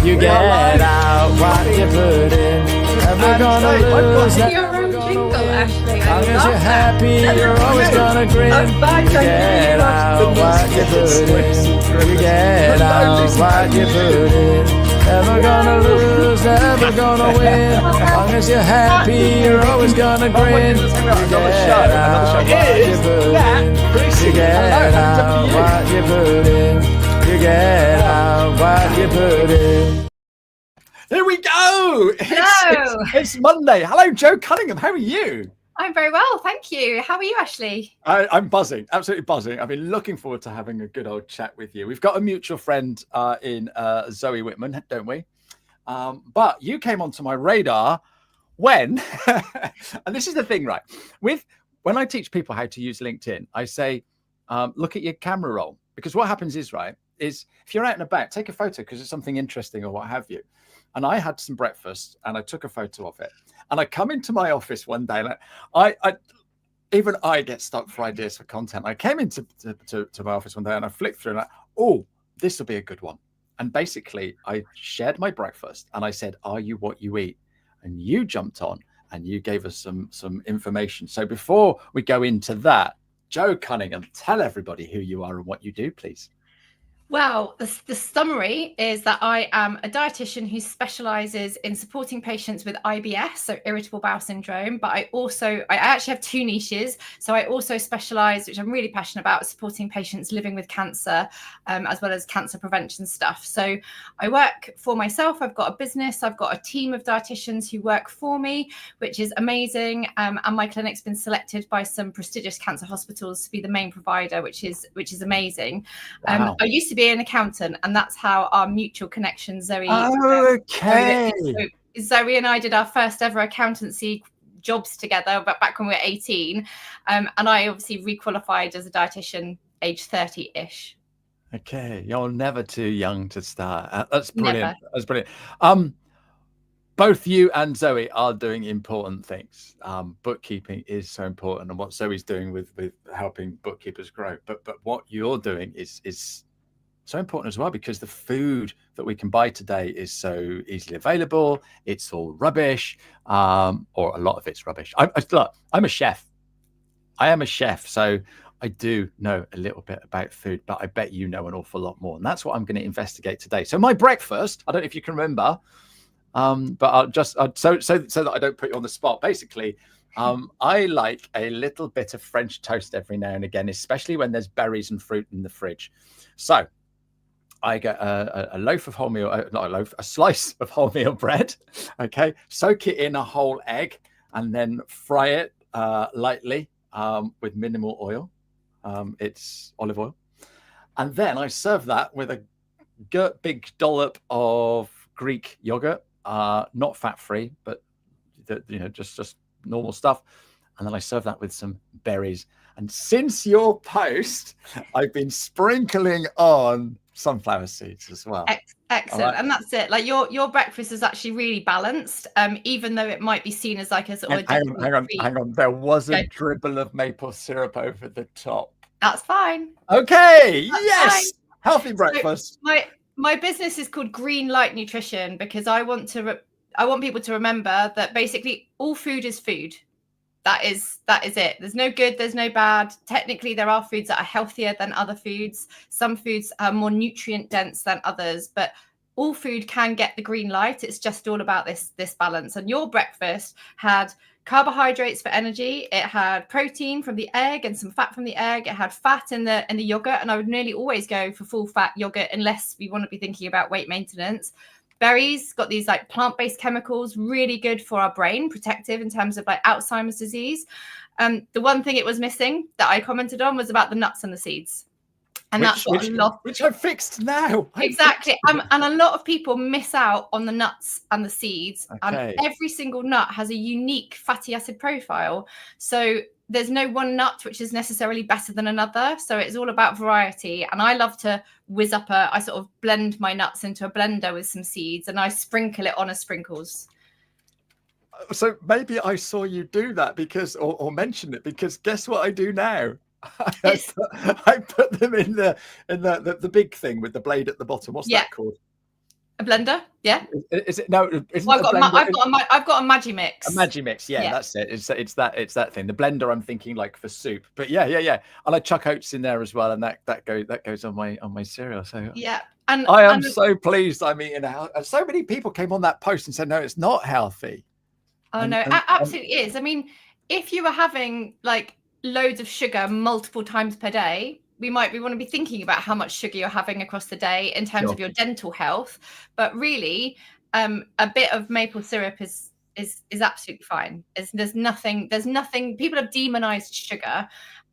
You get out what you put in. Never gonna lose, never gonna win. As long as you're happy, you're always gonna grin. You get out what you put in. You get out what you put in. Never gonna lose, never gonna win. As long as you're happy, you're always gonna grin. You get out what you put in. You get out what you put in. You get out what you put in. Here we go. It's Monday. Hello, Jo Cunningham. How are you? I'm very well, thank you. How are you, Ashley? I'm buzzing, absolutely buzzing. I've been looking forward to having a good old chat with you. We've got a mutual friend in Zoe Whitman, don't we? But you came onto my radar when, and this is the thing, right? When I teach people how to use LinkedIn, I say, look at your camera roll. Because what happens is if you're out and about, take a photo because it's something interesting or what have you. And I had some breakfast and I took a photo of it. And I come into my office one day and even I get stuck for ideas for content. I came into my office one day and I flicked through and oh, this will be a good one. And basically I shared my breakfast and I said, are you what you eat? And you jumped on and you gave us some information. So before we go into that, Jo Cunningham, tell everybody who you are and what you do, please. Well, the summary is that I am a dietitian who specialises in supporting patients with IBS, so irritable bowel syndrome. But I actually have two niches. So I also specialise, which I'm really passionate about, supporting patients living with cancer, as well as cancer prevention stuff. So I work for myself. I've got a business. I've got a team of dietitians who work for me, which is amazing. And my clinic's been selected by some prestigious cancer hospitals to be the main provider, which is amazing. Wow. I used to be an accountant, and that's how our mutual connection, Zoe. Okay. Zoe and I did our first ever accountancy jobs together, but back when we were 18. And I obviously requalified as a dietitian age 30-ish. Okay, you're never too young to start. That's brilliant. Never. That's brilliant. Both you and Zoe are doing important things. Bookkeeping is so important, and what Zoe's doing with helping bookkeepers grow. But what you're doing is so important as well, because the food that we can buy today is so easily available. It's all rubbish, or a lot of it's rubbish. I'm a chef. I am a chef, so I do know a little bit about food, but I bet you know an awful lot more. And that's what I'm going to investigate today. So my breakfast, I don't know if you can remember, but I'll just so that I don't put you on the spot. Basically, I like a little bit of French toast every now and again, especially when there's berries and fruit in the fridge. So I get a loaf of wholemeal, not a loaf, a slice of wholemeal bread. Okay, soak it in a whole egg and then fry it lightly with minimal oil. It's olive oil, and then I serve that with a big dollop of Greek yogurt, not fat-free, but just normal stuff. And then I serve that with some berries. And since your post, I've been sprinkling on sunflower seeds as well. Excellent. Right. And that's it. Like your breakfast is actually really balanced, even though it might be seen as like a sort of hang on. There was a dribble of maple syrup over the top. That's fine. Okay. That's fine. Healthy breakfast. So my business is called Green Light Nutrition because I want people to remember that basically all food is food. That is it. There's no good, there's no bad. Technically, there are foods that are healthier than other foods. Some foods are more nutrient dense than others, but all food can get the green light. It's just all about this balance. And your breakfast had carbohydrates for energy. It had protein from the egg and some fat from the egg. It had fat in the yogurt, and I would nearly always go for full fat yogurt unless we want to be thinking about weight maintenance. Berries got these like plant-based chemicals, really good for our brain, protective in terms of like Alzheimer's disease. The one thing it was missing that I commented on was about the nuts and the seeds. And which I fixed now. Exactly. And a lot of people miss out on the nuts and the seeds. Okay. And every single nut has a unique fatty acid profile. So there's no one nut which is necessarily better than another. So it's all about variety. And I love to whiz up I sort of blend my nuts into a blender with some seeds and I sprinkle it on as sprinkles. So maybe I saw you do that or mention it, because guess what I do now? I put them in the big thing with the blade at the bottom. What's that called? A blender, yeah. Is it? No, isn't Well, a blender? I've got a Magimix. A Magimix, yeah, that's it. It's that thing. The blender, I'm thinking like for soup, but yeah. And I chuck oats in there as well, and that goes on my cereal. So yeah, and I am so pleased I'm eating out. And so many people came on that post and said, no, it's not healthy. Oh no, absolutely is. I mean, if you were having like loads of sugar multiple times per day, we want to be thinking about how much sugar you're having across the day in terms of your dental health. But really, a bit of maple syrup is absolutely fine. There's nothing. People have demonized sugar,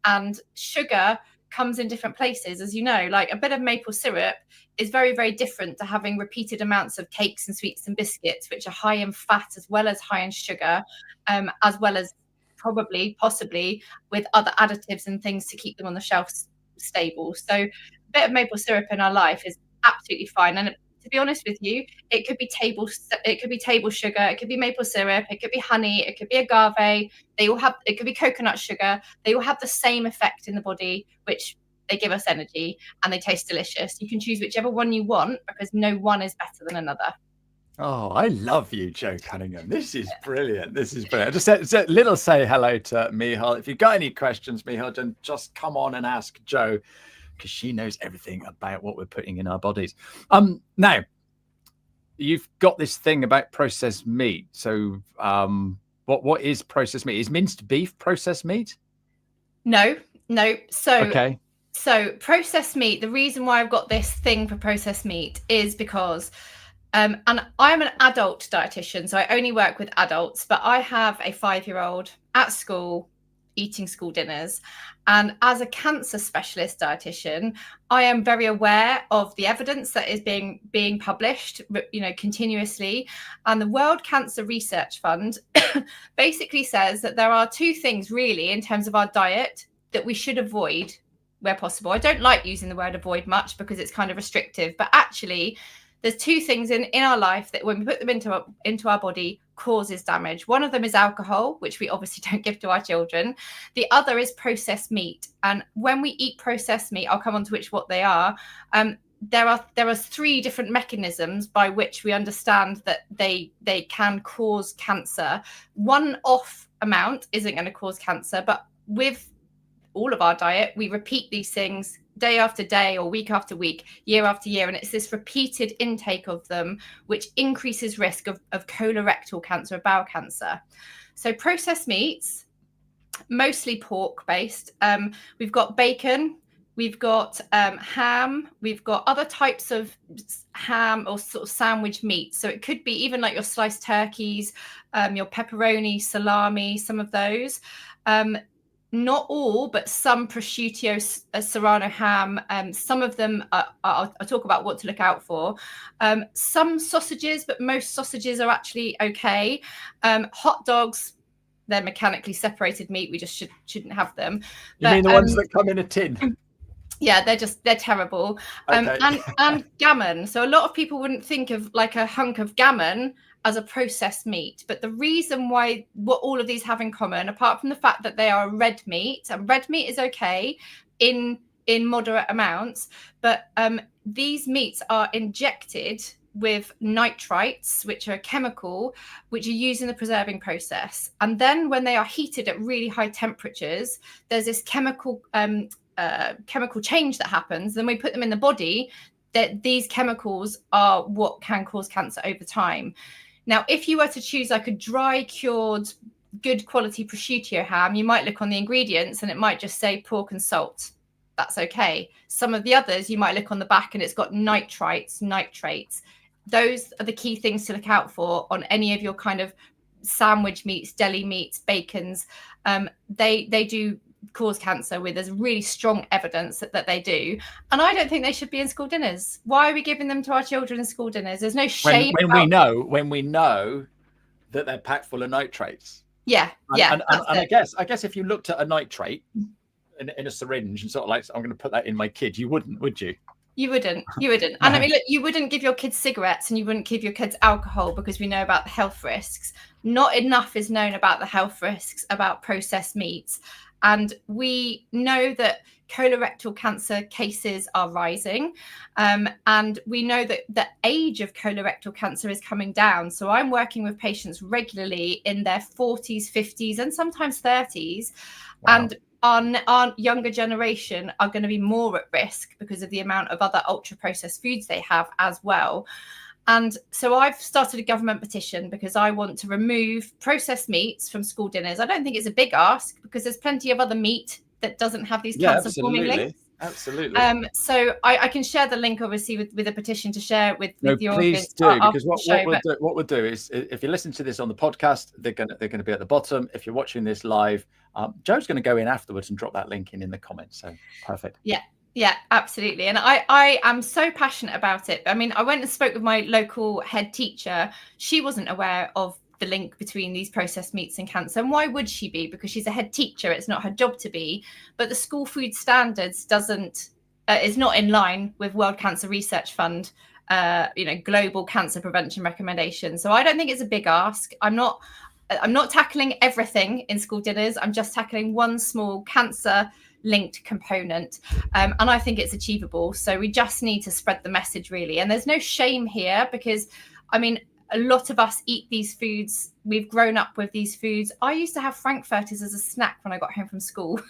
and sugar comes in different places, as you know. Like a bit of maple syrup is very, very different to having repeated amounts of cakes and sweets and biscuits, which are high in fat as well as high in sugar, as well as possibly with other additives and things to keep them on the shelf stable. So a bit of maple syrup in our life is absolutely fine. And to be honest with you, it could be table sugar, it could be maple syrup, it could be honey, it could be agave. It could be coconut sugar. They all have the same effect in the body, which they give us energy and they taste delicious. You can choose whichever one you want because no one is better than another. Oh, I love you, Jo Cunningham. This is brilliant. This is brilliant. Just a little say hello to Michal. If you've got any questions, Michal, then just come on and ask Jo, because she knows everything about what we're putting in our bodies. Now, you've got this thing about processed meat. So what is processed meat? Is minced beef processed meat? No. Okay. So processed meat, the reason why I've got this thing for processed meat is because and I'm an adult dietitian, so I only work with adults, but I have a 5-year-old at school eating school dinners. And as a cancer specialist dietitian, I am very aware of the evidence that is being published, continuously. And the World Cancer Research Fund basically says that there are 2 things really in terms of our diet that we should avoid where possible. I don't like using the word avoid much because it's kind of restrictive, but actually there's 2 things in our life that when we put them into our body causes damage. One of them is alcohol, which we obviously don't give to our children. The other is processed meat. And when we eat processed meat, I'll come on to what they are. There are 3 different mechanisms by which we understand that they can cause cancer. One off amount isn't going to cause cancer, but with all of our diet, we repeat these things day after day or week after week, year after year. And it's this repeated intake of them which increases risk of colorectal cancer, of bowel cancer. So processed meats, mostly pork based. We've got bacon, we've got ham, we've got other types of ham or sort of sandwich meat. So it could be even like your sliced turkeys, your pepperoni, salami, some of those. Not all, but some prosciutto, serrano ham. Some of them, I'll talk about what to look out for. Some sausages, but most sausages are actually okay. Hot dogs, they're mechanically separated meat. We just shouldn't have them. You mean the ones that come in a tin? Yeah, they're terrible. Okay. And gammon. So a lot of people wouldn't think of like a hunk of gammon as a processed meat, but the reason why what all of these have in common, apart from the fact that they are red meat, and red meat is okay in moderate amounts, but these meats are injected with nitrites, which are a chemical which are used in the preserving process, and then when they are heated at really high temperatures, there's this chemical change that happens. Then we put them in the body. That these chemicals are what can cause cancer over time. Now, if you were to choose like a dry cured, good quality prosciutto ham, you might look on the ingredients and it might just say pork and salt. That's okay. Some of the others, you might look on the back and it's got nitrates. Those are the key things to look out for on any of your kind of sandwich meats, deli meats, bacons. They do cause cancer. There's really strong evidence that they do, and I don't think they should be in school dinners. Why are we giving them to our children in school dinners? There's no shame when we know that they're packed full of nitrates. And I guess if you looked at a nitrate in a syringe and sort of like, I'm going to put that in my kid, you wouldn't, would you? You wouldn't. And I mean, look, you wouldn't give your kids cigarettes and you wouldn't give your kids alcohol because we know about the health risks. Not enough is known about the health risks about processed meats. And we know that colorectal cancer cases are rising. And we know that the age of colorectal cancer is coming down. So I'm working with patients regularly in their 40s, 50s, and sometimes 30s. Wow. And our younger generation are going to be more at risk because of the amount of other ultra processed foods they have as well. And so I've started a government petition because I want to remove processed meats from school dinners. I don't think it's a big ask because there's plenty of other meat that doesn't have these cancer-forming links. Absolutely. So I can share the link, obviously, with a petition to share with the audience. Please do, because what we'll do is, if you listen to this on the podcast, they're going to be at the bottom. If you're watching this live, Joe's going to go in afterwards and drop that link in the comments. So perfect. Yeah, absolutely. And I am so passionate about it. I mean, I went and spoke with my local head teacher. She wasn't aware of the link between these processed meats and cancer. And why would she be? Because she's a head teacher. It's not her job to be. But the school food standards is not in line with World Cancer Research Fund, global cancer prevention recommendations. So I don't think it's a big ask. I'm not tackling everything in school dinners. I'm just tackling one small cancer linked component. And I think it's achievable. So we just need to spread the message, really. And there's no shame here because, I mean, a lot of us eat these foods. We've grown up with these foods. I used to have frankfurters as a snack when I got home from school.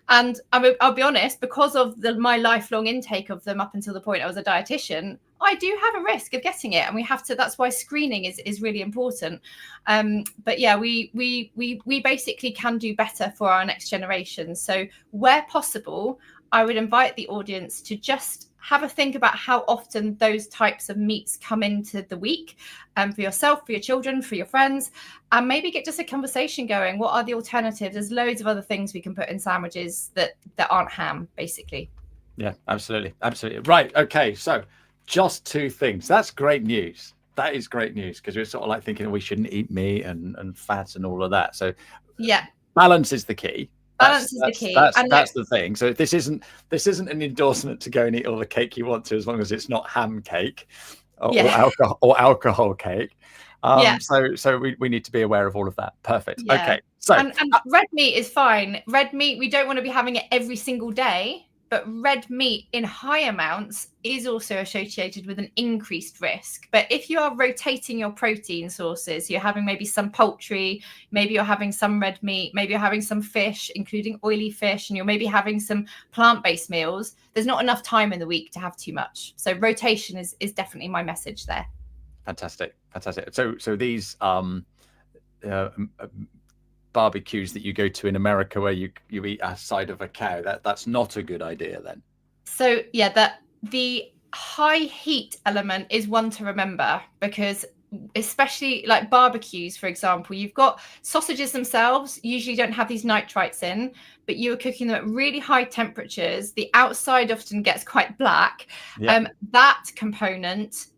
And I'll be honest, because of my lifelong intake of them up until the point I was a dietitian, I do have a risk of getting it. And we have to, that's why screening is really important. But yeah, we basically can do better for our next generation. So where possible, I would invite the audience to just have a think about how often those types of meats come into the week, for yourself, for your children, for your friends, and maybe get just a conversation going. What are the alternatives? There's loads of other things we can put in sandwiches that aren't ham, basically. Yeah, absolutely. Right. Okay. So just two things. That's great news. That is great news because we're sort of like thinking we shouldn't eat meat and fats and all of that. So yeah, balance is the key. Balance is the key. That's the thing. So this isn't an endorsement to go and eat all the cake you want to, as long as it's not ham cake or alcohol cake. So we need to be aware of all of that. Perfect. Yeah. Okay. So and red meat is fine. Red meat, we don't want to be having it every single day. But red meat in high amounts is also associated with an increased risk. But if you are rotating your protein sources, you're having maybe some poultry, maybe you're having some red meat, maybe you're having some fish, including oily fish, and you're maybe having some plant-based meals, there's not enough time in the week to have too much. So rotation is definitely my message there. Fantastic. So these barbecues that you go to in America where you eat a side of a cow, that's not a good idea then. So yeah, the high heat element is one to remember, because especially like barbecues, for example, you've got sausages themselves usually don't have these nitrites in, but you are cooking them at really high temperatures. The outside often gets quite black. That component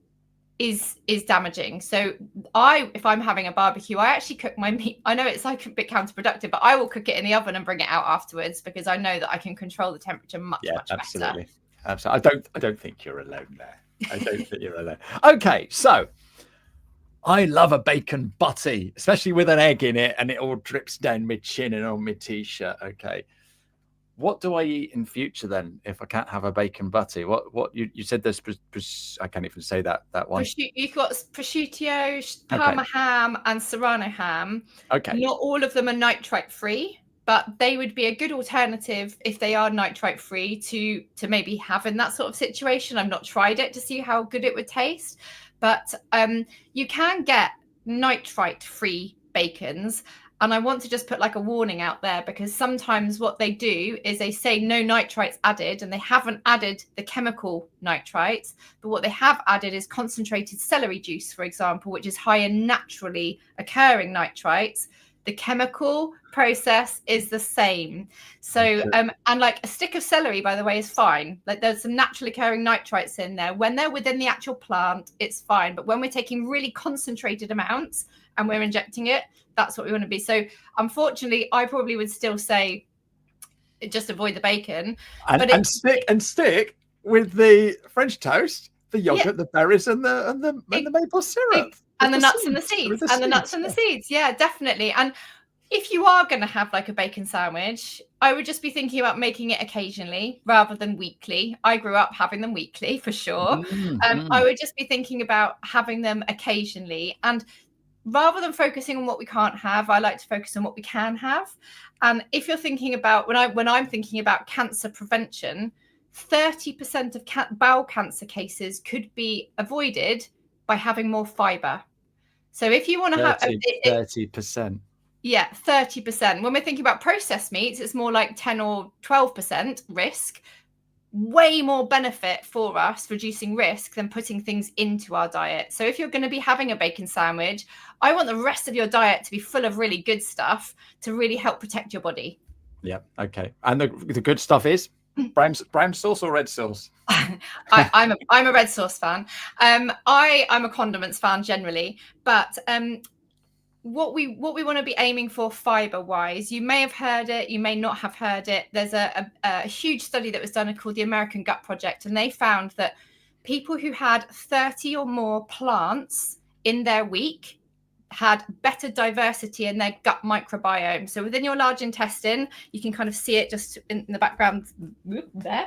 is damaging. So if I'm having a barbecue, I actually cook my meat. I know it's like a bit counterproductive, but I will cook it in the oven and bring it out afterwards because I know that I can control the temperature much better. Absolutely. I don't think you're alone there. I don't think you're alone. Okay, so I love a bacon butty, especially with an egg in it, and it all drips down my chin and on my t-shirt. Okay. What do I eat in future then if I can't have a bacon butty? What you said there's I can't even say that one. You've got prosciutto, Parma ham, and Serrano ham. Okay. Not all of them are nitrite free, but they would be a good alternative if they are nitrite free to maybe have in that sort of situation. I've not tried it to see how good it would taste, but you can get nitrite free bacons. And I want to just put like a warning out there, because sometimes what they do is they say no nitrites added, and they haven't added the chemical nitrites. But what they have added is concentrated celery juice, for example, which is high in naturally occurring nitrites. The chemical process is the same. So, and like a stick of celery, by the way, is fine. Like there's some naturally occurring nitrites in there. When they're within the actual plant, it's fine. But when we're taking really concentrated amounts and we're injecting it, that's what we want to be. So unfortunately, I probably would still say just avoid the bacon. And stick with the French toast, the yogurt, the berries, and the maple syrup. And the nuts and the seeds. And the nuts and the seeds. Yeah, definitely. And if you are going to have like a bacon sandwich, I would just be thinking about making it occasionally rather than weekly. I grew up having them weekly for sure. I would just be thinking about having them occasionally. And rather than focusing on what we can't have, I like to focus on what we can have. And if you're thinking about, when I'm thinking about cancer prevention, 30% of bowel cancer cases could be avoided by having more fiber. So if you want to have 30%. Yeah, 30%. When we're thinking about processed meats, it's more like 10 or 12% risk. Way more benefit for us reducing risk than putting things into our diet. So if you're going to be having a bacon sandwich, I want the rest of your diet to be full of really good stuff to really help protect your body. Yeah. Okay. And the good stuff is brown sauce or red sauce? I'm a red sauce fan. I'm a condiments fan generally, but what we want to be aiming for fiber wise, you may have heard it, you may not have heard it. There's a huge study that was done called the American Gut Project, and they found that people who had 30 or more plants in their week had better diversity in their gut microbiome. So within your large intestine, you can kind of see it just in the background there.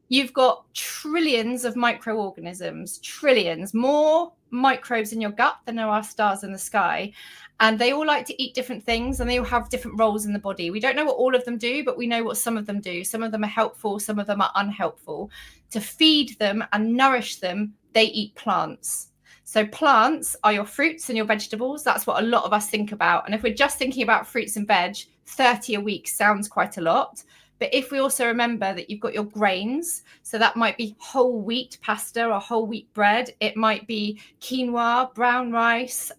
You've got trillions of microorganisms, trillions, more microbes in your gut than there are stars in the sky. And they all like to eat different things, and they all have different roles in the body. We don't know what all of them do, but we know what some of them do. Some of them are helpful, some of them are unhelpful. To feed them and nourish them, they eat plants. So plants are your fruits and your vegetables. That's what a lot of us think about. And if we're just thinking about fruits and veg, 30 a week sounds quite a lot. But if we also remember that you've got your grains, so that might be whole wheat pasta or whole wheat bread. It might be quinoa, brown rice.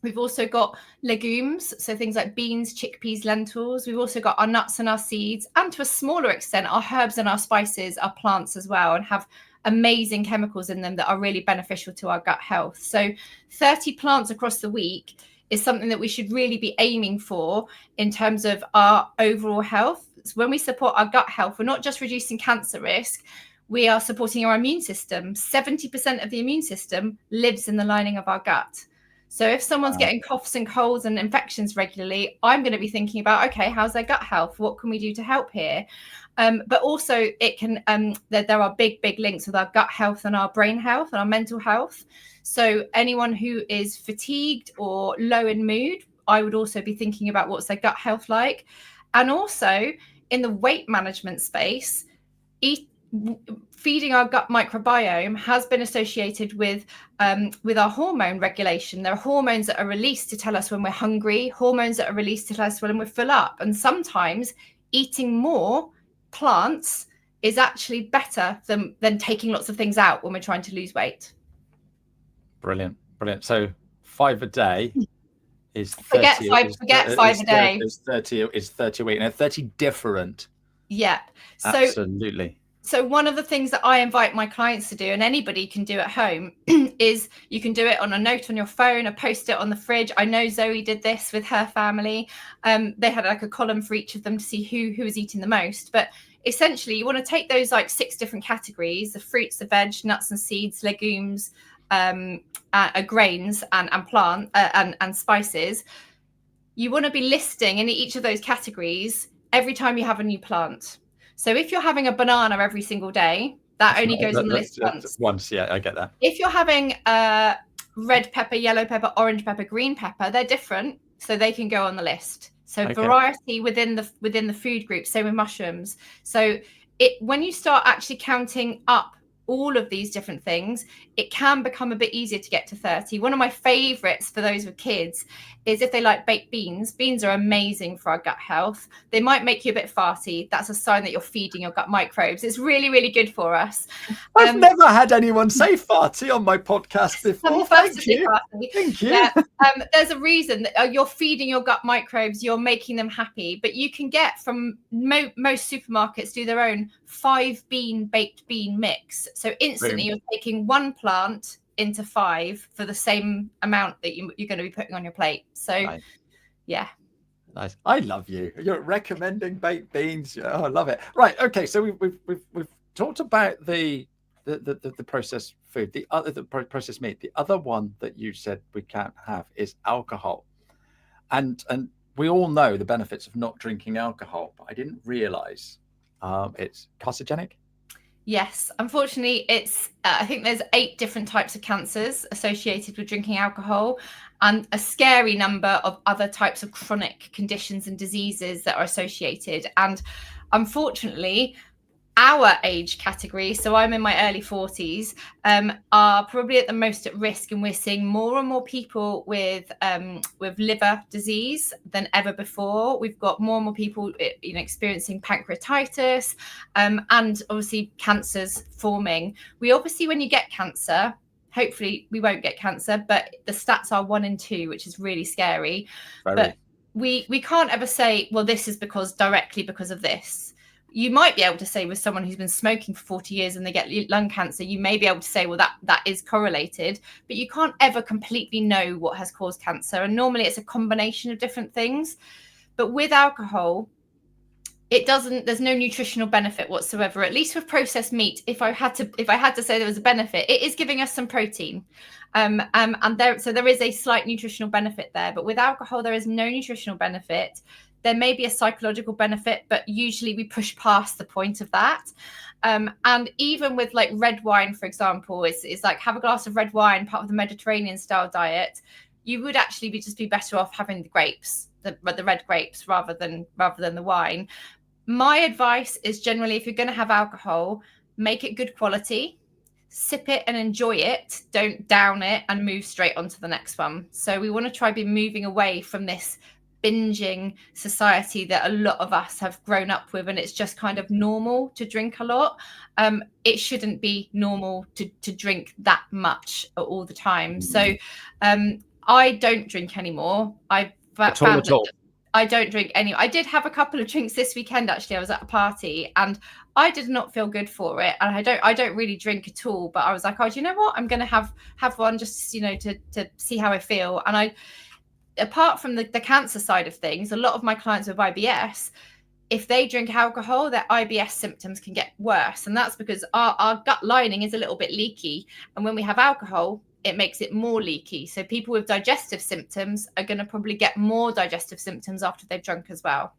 We've also got legumes, so things like beans, chickpeas, lentils. We've also got our nuts and our seeds, and to a smaller extent, our herbs and our spices are plants as well, and have amazing chemicals in them that are really beneficial to our gut health. So 30 plants across the week is something that we should really be aiming for in terms of our overall health. So when we support our gut health, we're not just reducing cancer risk, we are supporting our immune system. 70% of the immune system lives in the lining of our gut. So if someone's getting coughs and colds and infections regularly, I'm going to be thinking about, okay, how's their gut health? What can we do to help here? But also it can, there are big links with our gut health and our brain health and our mental health. So anyone who is fatigued or low in mood, I would also be thinking about what's their gut health like. And also in the weight management space, feeding our gut microbiome has been associated with our hormone regulation. There are hormones that are released to tell us when we're hungry, hormones that are released to tell us when we're full up. And sometimes eating more plants is actually better than taking lots of things out when we're trying to lose weight. Brilliant. So 5 a day is 30. Forget 5 a day. Is 30 a week, and 30 different. Yeah. So absolutely. So one of the things that I invite my clients to do, and anybody can do at home, is you can do it on a note on your phone or post it on the fridge. I know Zoe did this with her family. They had like a column for each of them to see who was eating the most. But essentially, you want to take those like 6 different categories: the fruits, the veg, nuts and seeds, legumes, grains, and plant and spices. You want to be listing in each of those categories every time you have a new plant. So if you're having a banana every single day, that only goes on the list once. Yeah, I get that. If you're having red pepper, yellow pepper, orange pepper, green pepper, they're different, so they can go on the list. So variety within the food group, same with mushrooms. So when you start actually counting up all of these different things, it can become a bit easier to get to 30. One of my favorites for those with kids is if they like baked beans. Beans are amazing for our gut health. They might make you a bit farty. That's a sign that you're feeding your gut microbes. It's really, really good for us. I've never had anyone say farty on my podcast before. Thank you. Thank you. Yeah. There's a reason that you're feeding your gut microbes, you're making them happy, but you can get from most supermarkets do their own 5-bean baked bean mix. So instantly you're taking one plant into 5 for the same amount that you're going to be putting on your plate. So nice. Yeah. Nice. I love you. You're recommending baked beans. Oh, I love it. Right. Okay. So we've talked about the processed food, the processed meat. The other one that you said we can't have is alcohol. And we all know the benefits of not drinking alcohol, but I didn't realize it's carcinogenic. Yes, unfortunately, it's I think there's 8 different types of cancers associated with drinking alcohol, and a scary number of other types of chronic conditions and diseases that are associated. And unfortunately, our age category, so I'm in my early 40s, are probably at the most at risk, and we're seeing more and more people with liver disease than ever before. We've got more and more people, experiencing pancreatitis, and obviously cancers forming. We obviously, when you get cancer, hopefully we won't get cancer, but the stats are 1 in 2, which is really scary. Very. But we can't ever say, well, this is directly because of this. You might be able to say with someone who's been smoking for 40 years and they get lung cancer, you may be able to say, well, that is correlated, but you can't ever completely know what has caused cancer. And normally it's a combination of different things. But with alcohol, there's no nutritional benefit whatsoever, at least with processed meat. If I had to say there was a benefit, it is giving us some protein. So there is a slight nutritional benefit there, but with alcohol, there is no nutritional benefit. There may be a psychological benefit, but usually we push past the point of that. And even with like red wine, for example, it's like have a glass of red wine, part of the Mediterranean style diet. You would actually be better off having the grapes, the red grapes, rather than the wine. My advice is generally, if you're going to have alcohol, make it good quality, sip it and enjoy it. Don't down it and move straight on to the next one. So we want to try be moving away from this binging society that a lot of us have grown up with, and it's just kind of normal to drink a lot. It shouldn't be normal to drink that much all the time. So I don't drink anymore. I found that I don't drink any. I did have a couple of drinks this weekend, actually. I was at a party and I did not feel good for it. And I don't really drink at all, but I was like, oh, do you know what? I'm going to have one just, to see how I feel. And apart from the cancer side of things, a lot of my clients with IBS, if they drink alcohol, their IBS symptoms can get worse. And that's because our gut lining is a little bit leaky. And when we have alcohol, it makes it more leaky. So people with digestive symptoms are going to probably get more digestive symptoms after they've drunk as well.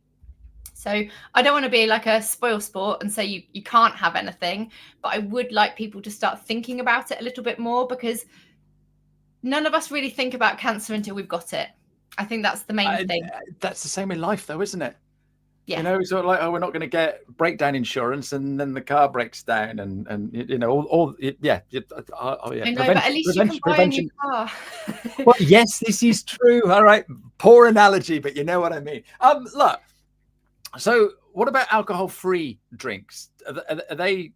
So I don't want to be like a spoil sport and say you can't have anything, but I would like people to start thinking about it a little bit more, because none of us really think about cancer until we've got it. I think that's the main thing. That's the same in life, though, isn't it? Yeah. Sort of like, oh, we're not going to get breakdown insurance, and then the car breaks down, and yeah. Oh, yeah. I know, but at least you can buy a new car. Well, yes, this is true. All right, poor analogy, but you know what I mean. Look. So, what about alcohol-free drinks? Are they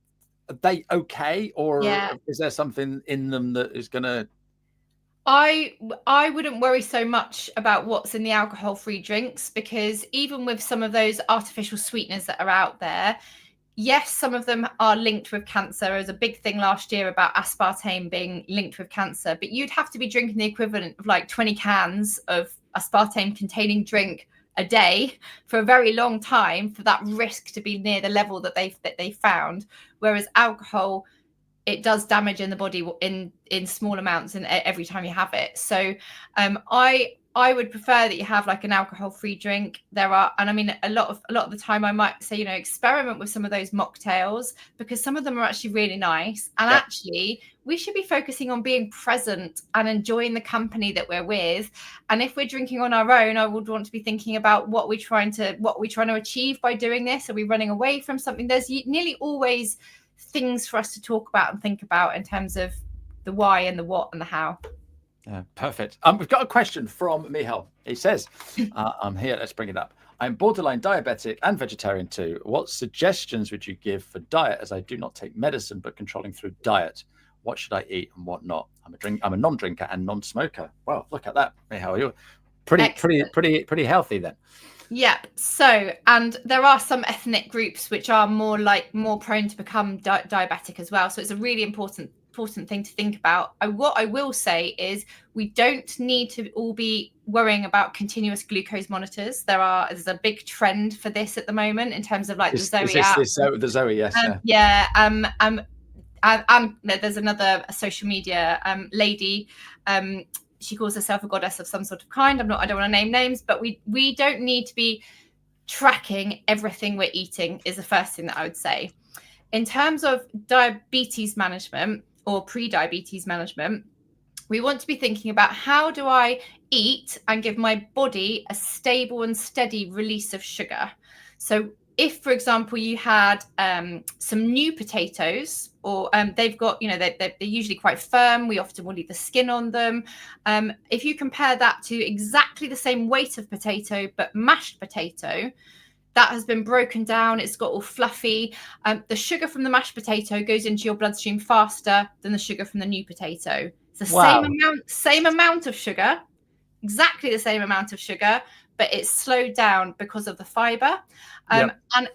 okay, or is there something in them that is going to? I wouldn't worry so much about what's in the alcohol-free drinks, because even with some of those artificial sweeteners that are out there, yes, some of them are linked with cancer. There was a big thing last year about aspartame being linked with cancer, but you'd have to be drinking the equivalent of like 20 cans of aspartame-containing drink a day for a very long time for that risk to be near the level that they found. Whereas alcohol, it does damage in the body in small amounts and every time you have it. So I would prefer that you have like an alcohol-free drink. There are, and I mean, a lot of the time I might say, experiment with some of those mocktails, because some of them are actually really nice. And actually, we should be focusing on being present and enjoying the company that we're with. And if we're drinking on our own, I would want to be thinking about what we're trying to achieve by doing this. Are we running away from something? There's nearly always things for us to talk about and think about in terms of the why and the what and the how. Perfect. We've got a question from Michal. He says, I'm here, let's bring it up. I'm borderline diabetic and vegetarian too. What suggestions would you give for diet, as I do not take medicine but controlling through diet? What should I eat and what not? I'm a non-drinker and non-smoker. Well, look at that, Michal. You're pretty healthy then. Yep. So, and there are some ethnic groups which are more prone to become diabetic as well. So it's a really important thing to think about. What I will say is we don't need to all be worrying about continuous glucose monitors. There's a big trend for this at the moment in terms of like the Zoe app. The Zoe, yes. There's another social media lady she calls herself a goddess of some sort of kind. I don't want to name names, but we don't need to be tracking everything we're eating is the first thing that I would say. In terms of diabetes management or pre-diabetes management, we want to be thinking about how do I eat and give my body a stable and steady release of sugar. So if, for example, you had some new potatoes, or they've got, they're usually quite firm. We often will leave the skin on them. If you compare that to exactly the same weight of potato, but mashed potato, that has been broken down, it's got all fluffy. The sugar from the mashed potato goes into your bloodstream faster than the sugar from the new potato. It's the same amount of sugar, exactly the same amount of sugar, but it's slowed down because of the fiber. And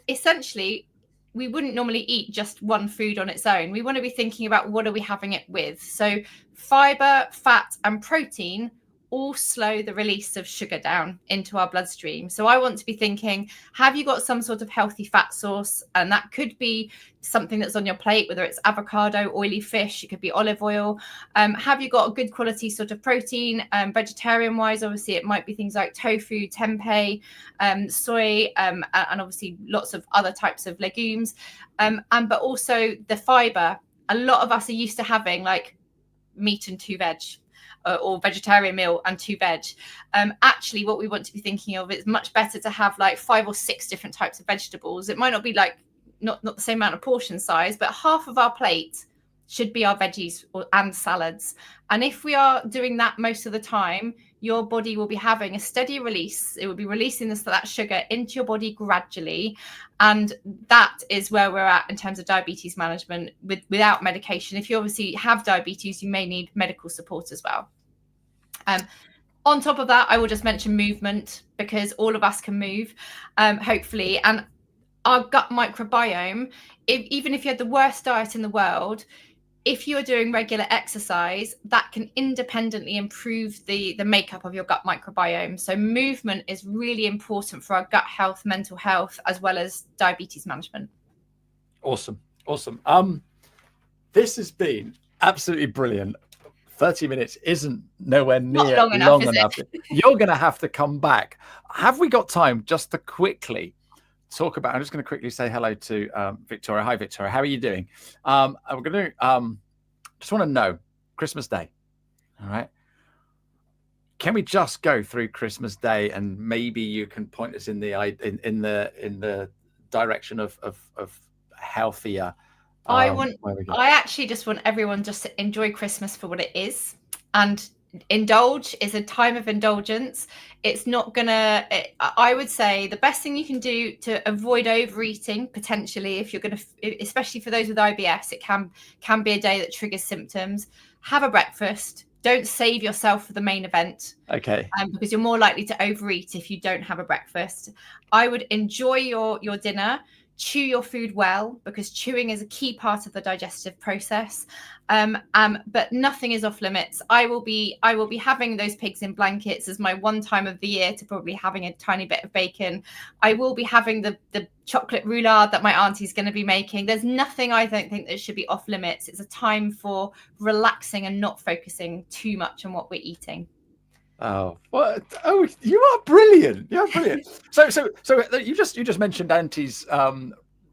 essentially, we wouldn't normally eat just one food on its own. We want to be thinking about what are we having it with. So fiber, fat, and protein all slow the release of sugar down into our bloodstream. So I want to be thinking, have you got some sort of healthy fat source? And that could be something that's on your plate, whether it's avocado, oily fish, it could be olive oil. Have you got a good quality sort of protein? Vegetarian wise, obviously it might be things like tofu, tempeh, soy, and obviously lots of other types of legumes. But also the fiber. A lot of us are used to having like meat and 2 veg. Or vegetarian meal and 2 veg. Actually, what we want to be thinking of is much better to have like 5 or 6 different types of vegetables. It might not be like not the same amount of portion size, but half of our plate should be our veggies and salads. And if we are doing that most of the time, your body will be having a steady release. It will be releasing that sugar into your body gradually. And that is where we're at in terms of diabetes management without medication. If you obviously have diabetes, you may need medical support as well. On top of that, I will just mention movement, because all of us can move, hopefully. And our gut microbiome, even if you had the worst diet in the world, if you're doing regular exercise, that can independently improve the makeup of your gut microbiome. So movement is really important for our gut health, mental health, as well as diabetes management. Awesome. This has been absolutely brilliant. 30 minutes isn't nowhere near long enough. You're going to have to come back. Have we got time just to quickly talk about, I'm just going to quickly say hello to Victoria. Hi, Victoria. How are you doing? We're going to just want to know Christmas Day. All right. Can we just go through Christmas Day, and maybe you can point us in the direction of healthier. I actually just want everyone just to enjoy Christmas for what it is, and indulge. Is a time of indulgence. It's not gonna, I would say the best thing you can do to avoid overeating, potentially, if you're gonna, especially for those with IBS, it can be a day that triggers symptoms. Have a breakfast. Don't save yourself for the main event. Okay. Because you're more likely to overeat if you don't have a breakfast. I would enjoy your dinner. Chew your food well, because chewing is a key part of the digestive process. But nothing is off limits. I will be having those pigs in blankets as my one time of the year to probably having a tiny bit of bacon. I will be having the chocolate roulade that my auntie's going to be making. There's nothing I don't think that should be off limits. It's a time for relaxing and not focusing too much on what we're eating. Oh, what? Oh, you are brilliant. You're brilliant. So you just mentioned Auntie's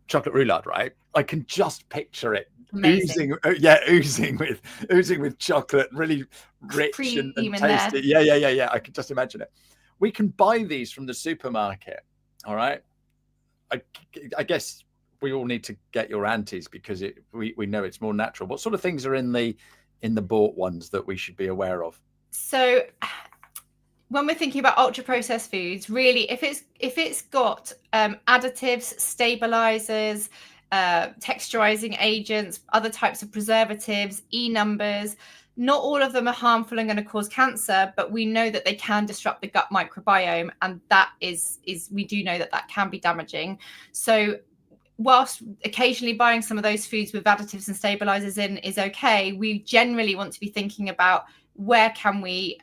chocolate roulade, right? I can just picture it. Amazing. oozing with chocolate, really rich and tasty. Yeah. I can just imagine it. We can buy these from the supermarket. All right. I guess we all need to get your Auntie's, because we know it's more natural. What sort of things are in the bought ones that we should be aware of? So when we're thinking about ultra processed foods, really, if it's got additives, stabilizers, texturizing agents, other types of preservatives, numbers, not all of them are harmful and going to cause cancer, but we know that they can disrupt the gut microbiome, and that is we do know that can be damaging. So whilst occasionally buying some of those foods with additives and stabilizers in is okay, we generally want to be thinking about where can we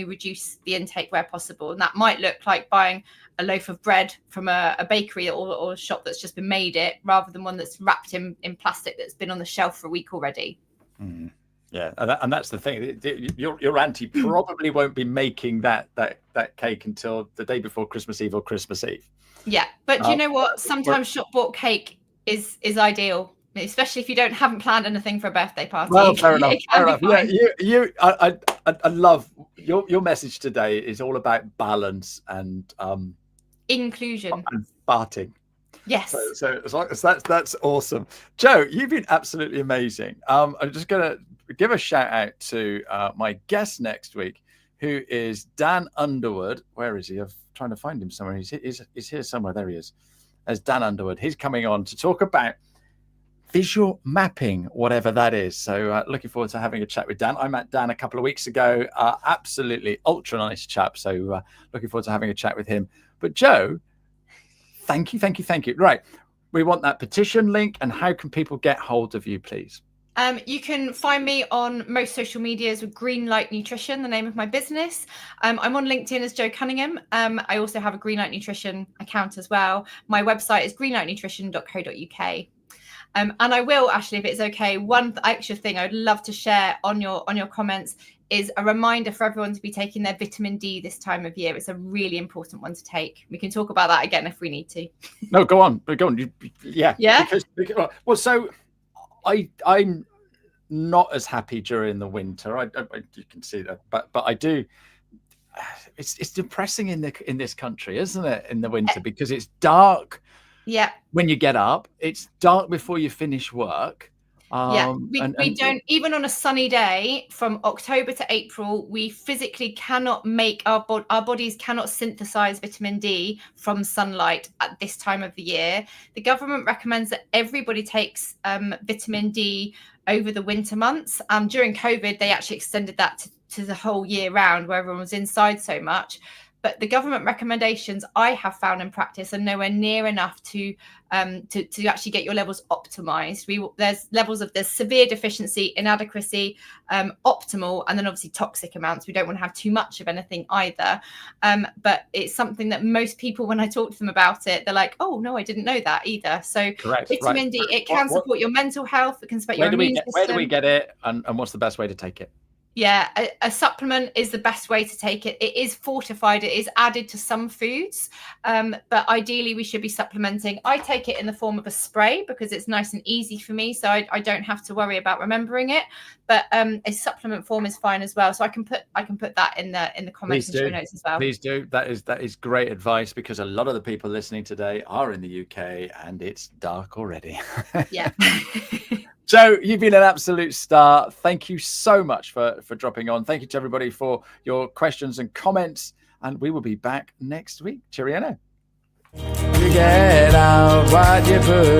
reduce the intake where possible. And that might look like buying a loaf of bread from a bakery or a shop that's just been made it, rather than one that's wrapped in plastic that's been on the shelf for a week already. Yeah, and that's the thing. Your auntie probably won't be making that cake until the day before Christmas Eve or Christmas Eve. Yeah, but do you know what? Sometimes shop bought cake is ideal, especially if you haven't planned anything for a birthday party. Well, fair enough. Fair enough. Yeah, I love your message today. Is all about balance and inclusion and farting. Yes. So that's awesome, Joe. You've been absolutely amazing. I'm just gonna give a shout out to my guest next week, who is Dan Underwood. Where is he? I'm trying to find him somewhere. He's here somewhere. There he is. As Dan Underwood. He's coming on to talk about visual mapping, whatever that is. So looking forward to having a chat with Dan. I met Dan a couple of weeks ago. Absolutely ultra nice chap. So looking forward to having a chat with him. But Joe, thank you. Right. We want that petition link. And how can people get hold of you, please? You can find me on most social medias with Greenlight Nutrition, the name of my business. I'm on LinkedIn as Joe Cunningham. I also have a Greenlight Nutrition account as well. My website is greenlightnutrition.co.uk. And I will, Ashley, if it's okay, one extra thing I'd love to share on your comments is a reminder for everyone to be taking their vitamin D this time of year. It's a really important one to take. We can talk about that again if we need to. No, go on. Yeah. Because, well, so I'm not as happy during the winter. You can see that, but I do. It's depressing in this country, isn't it? In the winter, because it's dark. Yeah. When you get up, it's dark before you finish work. We don't, even on a sunny day from October to April, we physically cannot make our bodies cannot synthesize vitamin D from sunlight at this time of the year. The government recommends that everybody takes vitamin D over the winter months. During COVID, they actually extended that to the whole year round, where everyone was inside so much. But the government recommendations I have found in practice are nowhere near enough to actually get your levels optimized. There's severe deficiency, inadequacy, optimal, and then obviously toxic amounts. We don't want to have too much of anything either. But it's something that most people, when I talk to them about it, they're like, "Oh no, I didn't know that either." So vitamin D, it can support your mental health. It can support your immune system. Where do we get it, and what's the best way to take it? Yeah, a supplement is the best way to take it. It is fortified. It is added to some foods, but ideally we should be supplementing. I take it in the form of a spray because it's nice and easy for me, so I don't have to worry about remembering it. But a supplement form is fine as well. So I can put that in the comments and show notes as well. Please do. That is great advice, because a lot of the people listening today are in the UK and it's dark already. Yeah. Joe, you've been an absolute star. Thank you so much for dropping on. Thank you to everybody for your questions and comments. And we will be back next week. Cheerio. You get out what you put